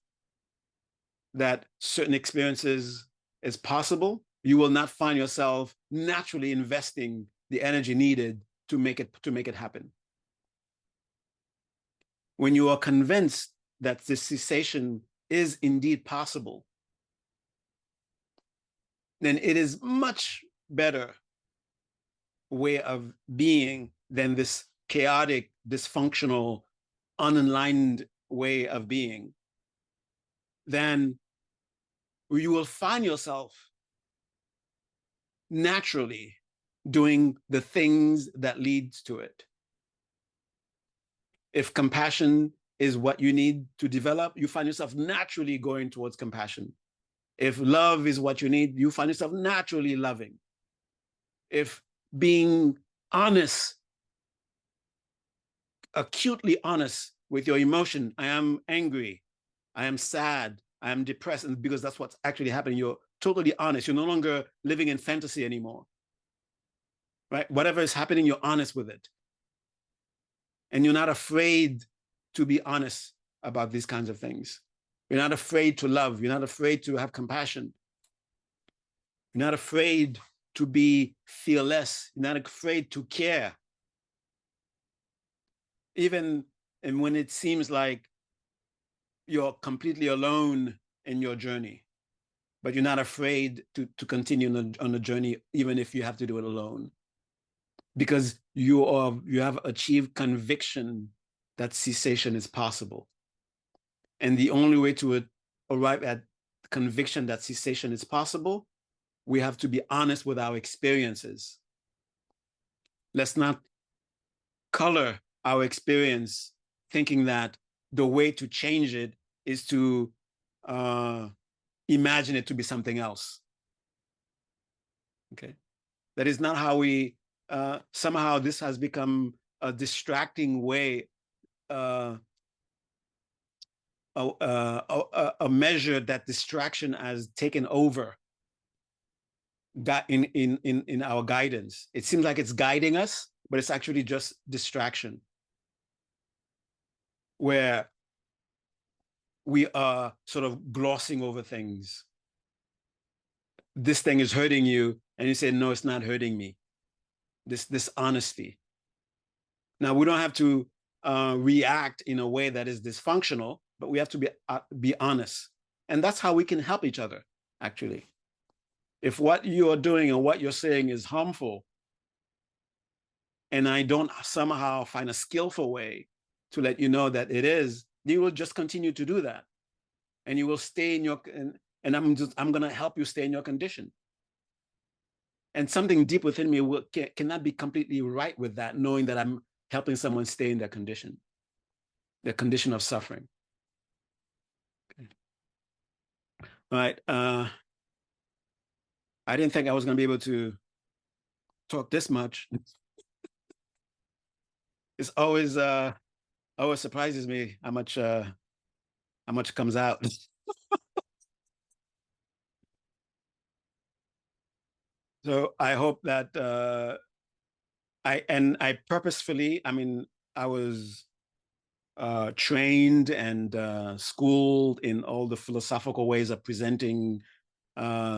that certain experiences is possible, you will not find yourself naturally investing the energy needed to make it happen. When you are convinced that this cessation is indeed possible, then it is much better way of being than this chaotic, dysfunctional, unaligned way of being. Then you will find yourself naturally doing the things that leads to it. If compassion is what you need to develop, you find yourself naturally going towards compassion. If love is what you need, you find yourself naturally loving. If being honest, acutely honest with your emotion, I am angry, I am sad, I am depressed, and because that's what's actually happening, you're totally honest. You're no longer living in fantasy anymore. Right? Whatever is happening, you're honest with it. And you're not afraid to be honest about these kinds of things. You're not afraid to love. You're not afraid to have compassion. You're not afraid to be fearless. You're not afraid to care. Even and when it seems like you're completely alone in your journey, but you're not afraid to continue on the journey, even if you have to do it alone. Because you have achieved conviction that cessation is possible. And the only way to arrive at conviction that cessation is possible, we have to be honest with our experiences. Let's not color our experience thinking that the way to change it is to imagine it to be something else. Okay. That is not how we, somehow this has become a distracting way, a measure that distraction has taken over in our guidance. It seems like it's guiding us, but it's actually just distraction, where we are sort of glossing over things. This thing is hurting you, and you say, no, it's not hurting me. This honesty. Now, we don't have to react in a way that is dysfunctional, but we have to be honest. And that's how we can help each other, actually. If what you're doing and what you're saying is harmful, and I don't somehow find a skillful way to let you know that it is, you will just continue to do that. And you will stay in your, and I'm going to help you stay in your condition. And something deep within me cannot be completely right with that, knowing that I'm helping someone stay in their condition of suffering. Okay. All right. I didn't think I was going to be able to talk this much. It's always surprises me how much comes out. So I hope that I purposefully, I mean, I was trained and schooled in all the philosophical ways of presenting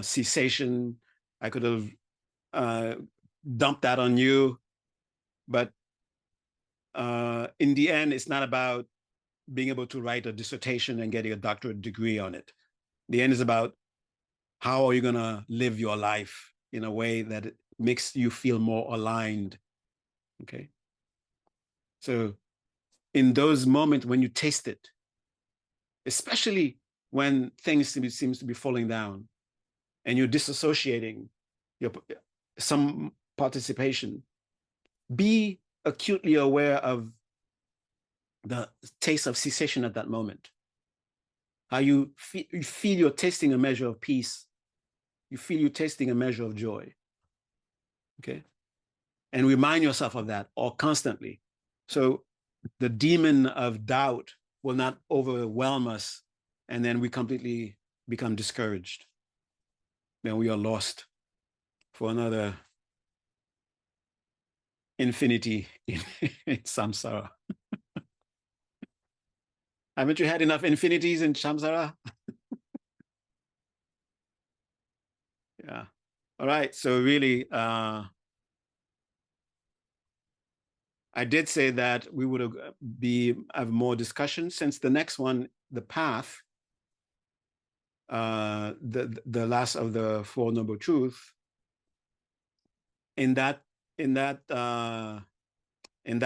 cessation. I could have dumped that on you, but in the end, it's not about being able to write a dissertation and getting a doctorate degree on it. The end is about how are you going to live your life in a way that it makes you feel more aligned. Okay. So in those moments when you taste it, especially when things seems to be falling down and you're disassociating some participation, be acutely aware of the taste of cessation at that moment. How you feel you're tasting a measure of peace. You feel you're tasting a measure of joy. Okay. And remind yourself of that all constantly. So the demon of doubt will not overwhelm us, and then we completely become discouraged. Then we are lost for another infinity in samsara. Haven't you had enough infinities in samsara? Yeah. All right. So really, I did say that we would have more discussion, since the next one, the path, the last of the Four Noble Truths, in that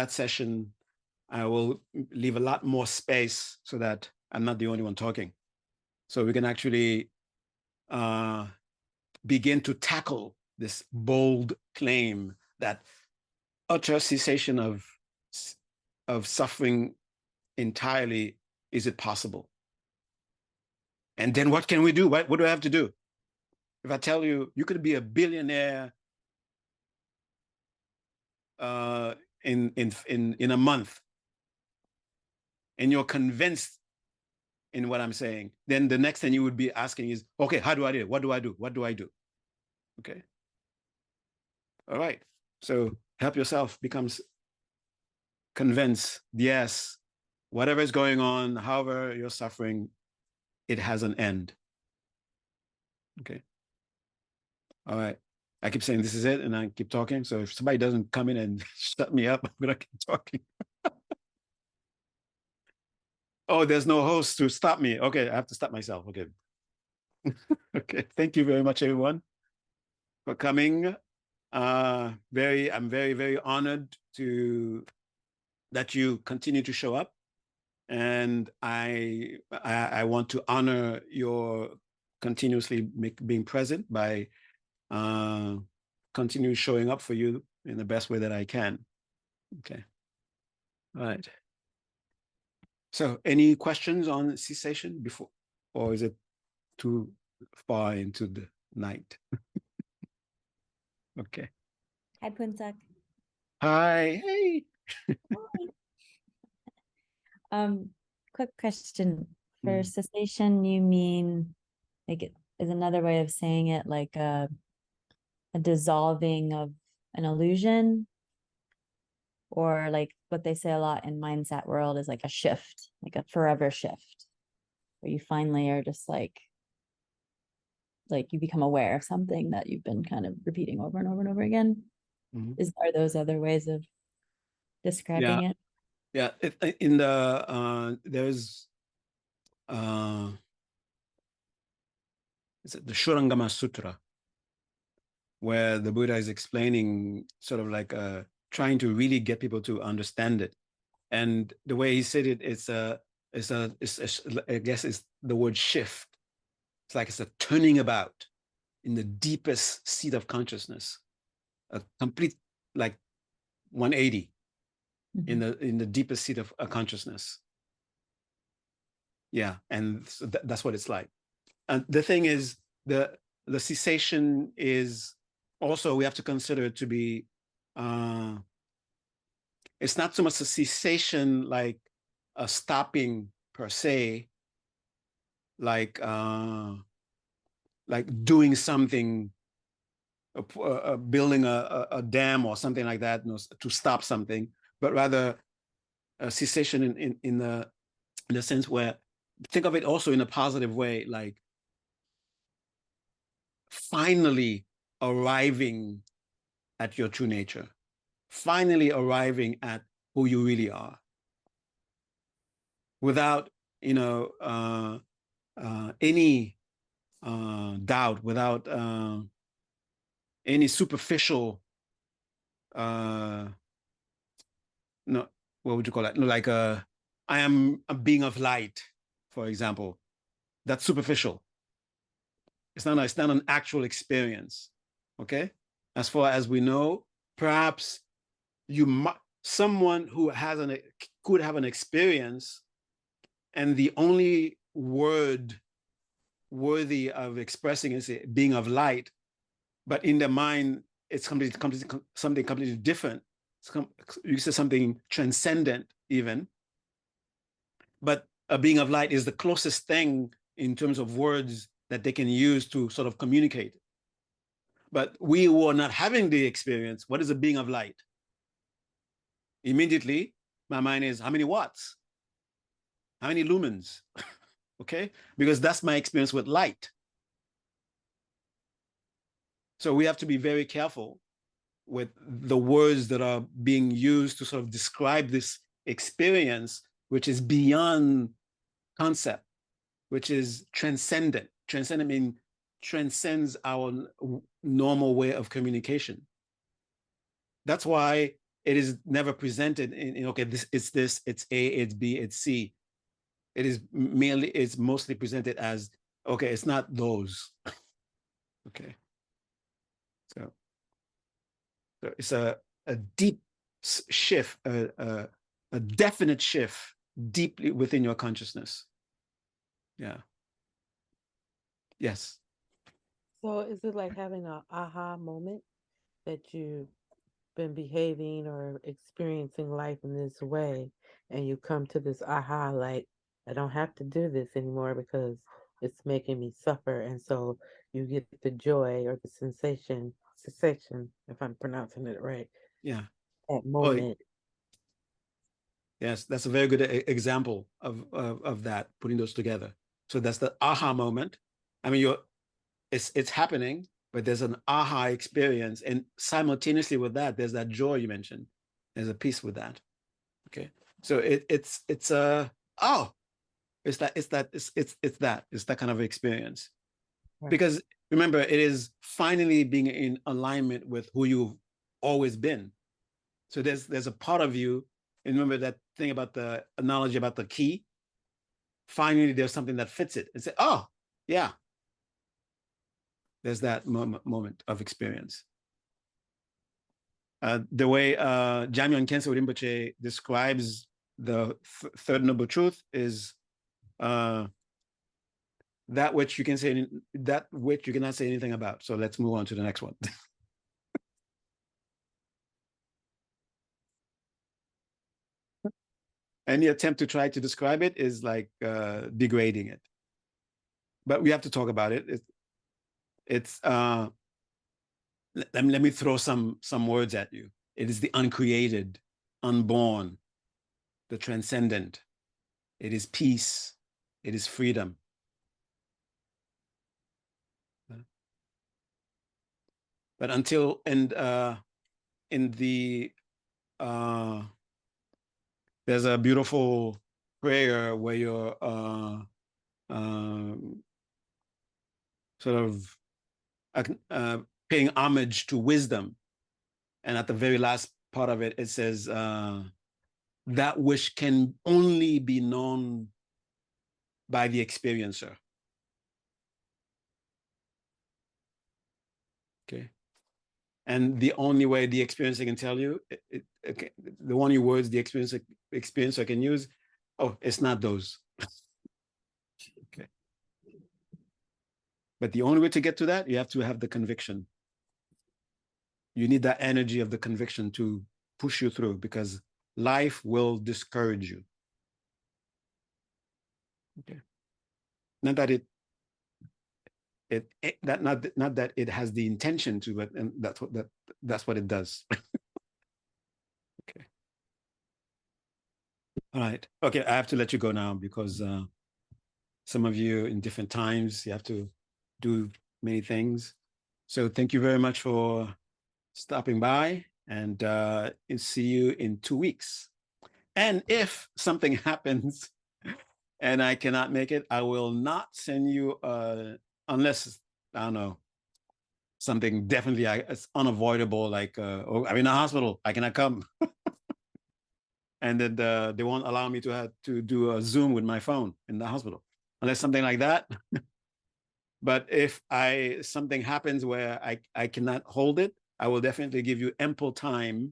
session, I will leave a lot more space so that I'm not the only one talking. So we can actually begin to tackle this bold claim that utter cessation of suffering entirely, is it possible? And then what can we do? What do I have to do? If I tell you, you could be a billionaire in a month, and you're convinced in what I'm saying, then the next thing you would be asking is, okay, how do I do it? What do I do? What do I do? Okay. All right. So help yourself, becomes convinced, yes, whatever is going on, however you're suffering, it has an end. Okay. All right. I keep saying this is it, and I keep talking. So if somebody doesn't come in and shut me up, I'm gonna keep talking. Oh, there's no host to stop me. Okay, I have to stop myself. Okay. Okay. Thank you very much, everyone, for coming. I'm very, very honored that you continue to show up, and I want to honor your continuously being present by continue showing up for you in the best way that I can. Okay. All right. So any questions on cessation before, or is it too far into the night? Okay. Hi, Phuntsok. Hi. Hey. Quick question. For cessation, you mean, like, it is another way of saying it, like a dissolving of an illusion? or like what they say a lot in mindset world is like a shift, like a forever shift, where you finally are just like you become aware of something that you've been kind of repeating over and over and over again. Are those other ways of describing Yeah, it? yeah. In the there's is it the Shurangama Sutra, where the Buddha is explaining sort of like trying to really get people to understand it. And the way he said it, I guess it's the word shift. It's like it's a turning about in the deepest seat of consciousness, a complete like 180 in the deepest seat of consciousness. Yeah, and so that's what it's like. And the thing is, the cessation is also, we have to consider it to be it's not so much a cessation like a stopping per se, like doing something, building a dam or something like that, you know, to stop something, but rather a cessation in the sense where, think of it also in a positive way, like finally arriving at your true nature, finally arriving at who you really are, without, you know, any doubt, without any superficial, no, what would you call that? No, like I am a being of light, for example. That's superficial. It's not an actual experience. Okay. As far as we know, perhaps someone who could have an experience, and the only word worthy of expressing is a being of light, but in their mind it's something completely different. You say something transcendent even, but a being of light is the closest thing in terms of words that they can use to sort of communicate. But we were not having the experience. What is a being of light? Immediately, my mind is, how many watts? How many lumens? Okay? Because that's my experience with light. So we have to be very careful with the words that are being used to sort of describe this experience, which is beyond concept, which is transcendent. Transcendent means transcends our normal way of communication. That's why it is never presented in okay, this, it's A, it's B, it's C. It's mostly presented as, okay, it's not those. Okay. So, it's a deep shift, a definite shift deeply within your consciousness. Yeah. Yes. So is it like having an aha moment that you've been behaving or experiencing life in this way, and you come to this aha, like, I don't have to do this anymore because it's making me suffer. And so you get the joy or the cessation, if I'm pronouncing it right, Yeah. that Oh, moment. yes. That's a very good example of that, putting those together. So that's the aha moment. I mean, it's happening, but there's an aha experience, and simultaneously with that, there's that joy you mentioned. There's a piece with that. Okay, so it's oh, it's that kind of experience. Right. Because remember, it is finally being in alignment with who you've always been. So there's a part of you, and remember that thing about the analogy about the key. Finally, there's something that fits it, and say, oh yeah, there's that moment of experience. The way Jamyang Khyentse Rinpoche describes the third noble truth is that which you cannot say anything about. So let's move on to the next one. Any attempt to try to describe it is like degrading it. But we have to talk about it. It's let me throw some words at you. It is the uncreated unborn, the transcendent. It is peace. It is freedom. But until, and in the, there's a beautiful prayer where you're sort of paying homage to wisdom. And at the very last part of it, it says, that which can only be known by the experiencer. Okay. And the only way the experiencer can tell you, okay, the only words the experiencer can use, oh, it's not those. Okay. But the only way to get to that, you have to have the conviction. You need that energy of the conviction to push you through, because life will discourage you. Okay. Not that not that it has the intention to, but and that's what it does. Okay. All right. Okay, I have to let you go now because some of you in different times, you have to do many things. So thank you very much for stopping by, and see you in 2 weeks. And if something happens and I cannot make it, I will not send you, unless, I don't know, something definitely it's unavoidable, like, oh, I'm in a hospital, I cannot come. And then they won't allow me to do a Zoom with my phone in the hospital, unless something like that. But if something happens where I cannot hold it, I will definitely give you ample time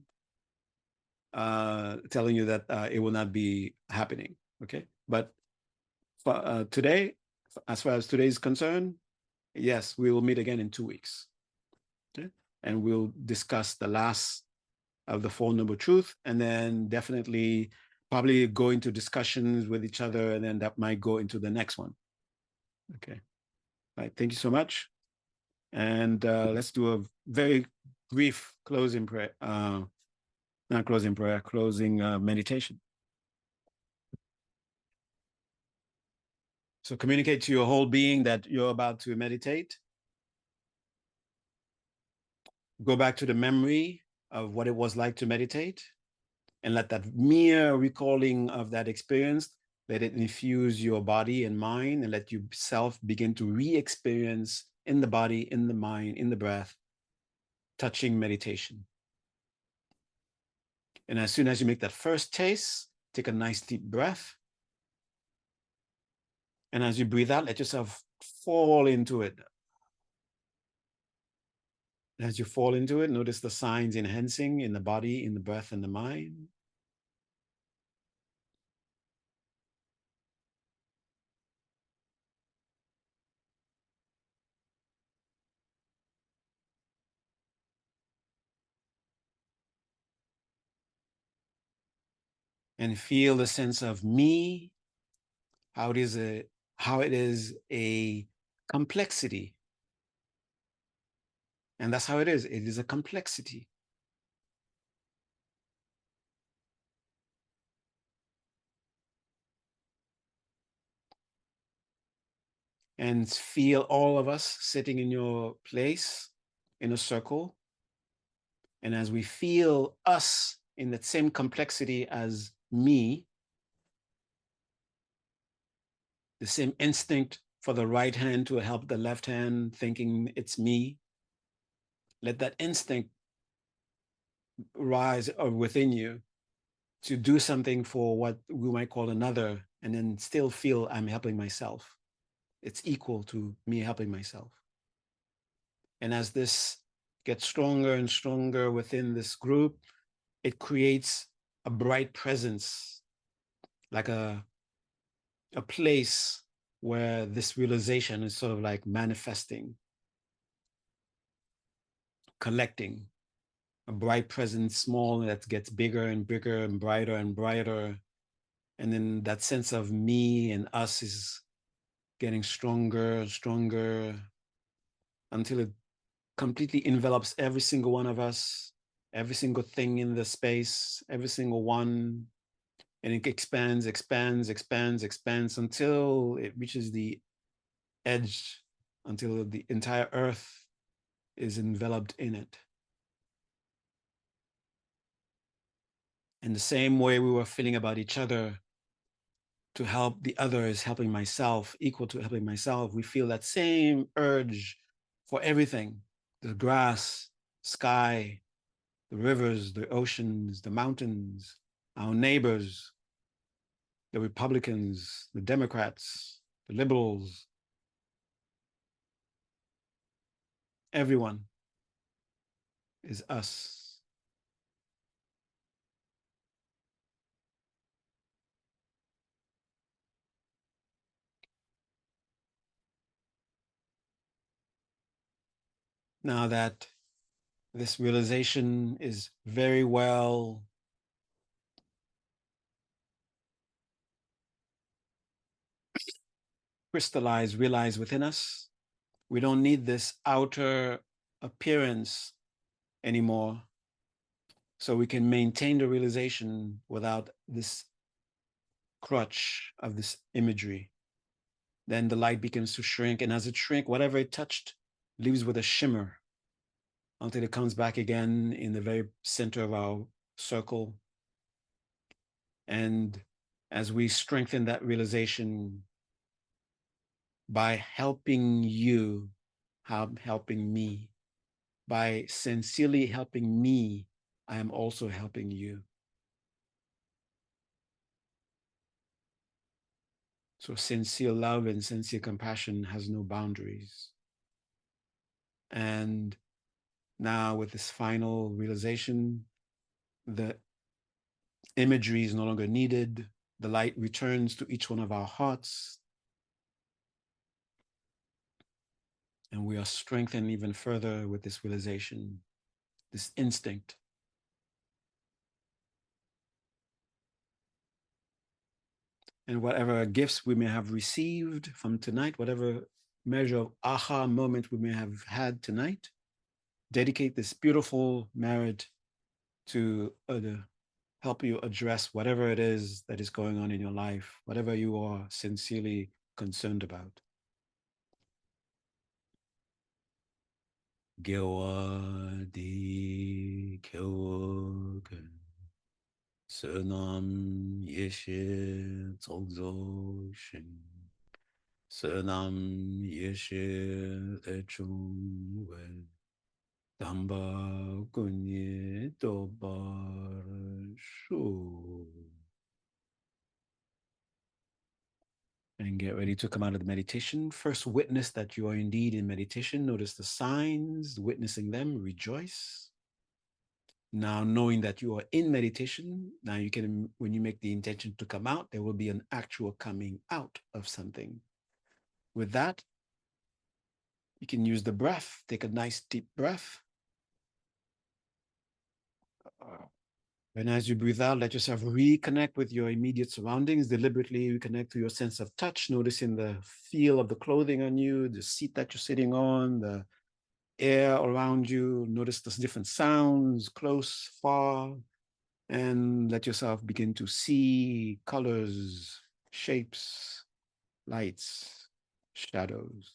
telling you that it will not be happening. Okay. But for, today, as far as today is concerned, yes, we will meet again in 2 weeks. Okay. And we'll discuss the last of the Four Noble Truth, and then definitely probably go into discussions with each other, and then that might go into the next one. Okay. All right. Thank you so much. And let's do a very brief closing prayer. Not closing prayer, closing meditation. So communicate to your whole being that you're about to meditate. Go back to the memory of what it was like to meditate, and let that mere recalling of that experience, let it infuse your body and mind, and let yourself begin to re-experience in the body, in the mind, in the breath, touching meditation. And as soon as you make that first taste, take a nice deep breath. And as you breathe out, let yourself fall into it. As you fall into it, notice the signs enhancing in the body, in the breath, and the mind. And feel the sense of me, how it is a complexity. And that's how it is. It is a complexity. And feel all of us sitting in your place in a circle. And as we feel us in that same complexity as me, the same instinct for the right hand to help the left hand, thinking it's me, let that instinct rise within you to do something for what we might call another, and then still feel I'm helping myself. It's equal to me helping myself. And as this gets stronger and stronger within this group, it creates a bright presence, like a place where this realization is sort of like manifesting, collecting, a bright presence, small, that gets bigger and bigger and brighter and brighter. And then that sense of me and us is getting stronger and stronger until it completely envelops every single one of us, every single thing in the space, every single one, and it expands, expands, expands, expands until it reaches the edge, until the entire earth is enveloped in it. In the same way we were feeling about each other, to help the other is helping myself, equal to helping myself. We feel that same urge for everything: the grass, sky, the rivers, the oceans, the mountains, our neighbors, the Republicans, the Democrats, the liberals, everyone is us. Now that this realization is very well crystallized, realized within us, we don't need this outer appearance anymore. So we can maintain the realization without this crutch of this imagery. Then the light begins to shrink, and as it shrinks, whatever it touched leaves with a shimmer until it comes back again in the very center of our circle. And as we strengthen that realization by helping you, helping me, by sincerely helping me, I am also helping you. So sincere love and sincere compassion has no boundaries. And now with this final realization, the imagery is no longer needed. The light returns to each one of our hearts. And we are strengthened even further with this realization, this instinct. And whatever gifts we may have received from tonight, whatever measure of aha moment we may have had tonight, dedicate this beautiful merit to help you address whatever it is that is going on in your life, whatever you are sincerely concerned about. Gewa di kyoken Sonam Yeshe Togzo Shin Sonam Yeshe Echung Wen Damba Kunye Dobar Shu. And get ready to come out of the meditation. First, witness that you are indeed in meditation. Notice the signs, witnessing them, rejoice. Now, knowing that you are in meditation, now you can, when you make the intention to come out, there will be an actual coming out of something. With that, you can use the breath. Take a nice deep breath. And as you breathe out, let yourself reconnect with your immediate surroundings. Deliberately reconnect to your sense of touch, noticing the feel of the clothing on you, the seat that you're sitting on, the air around you. Notice the different sounds, close, far, and let yourself begin to see colors, shapes, lights, shadows.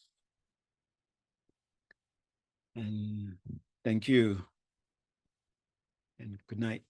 And thank you, and good night.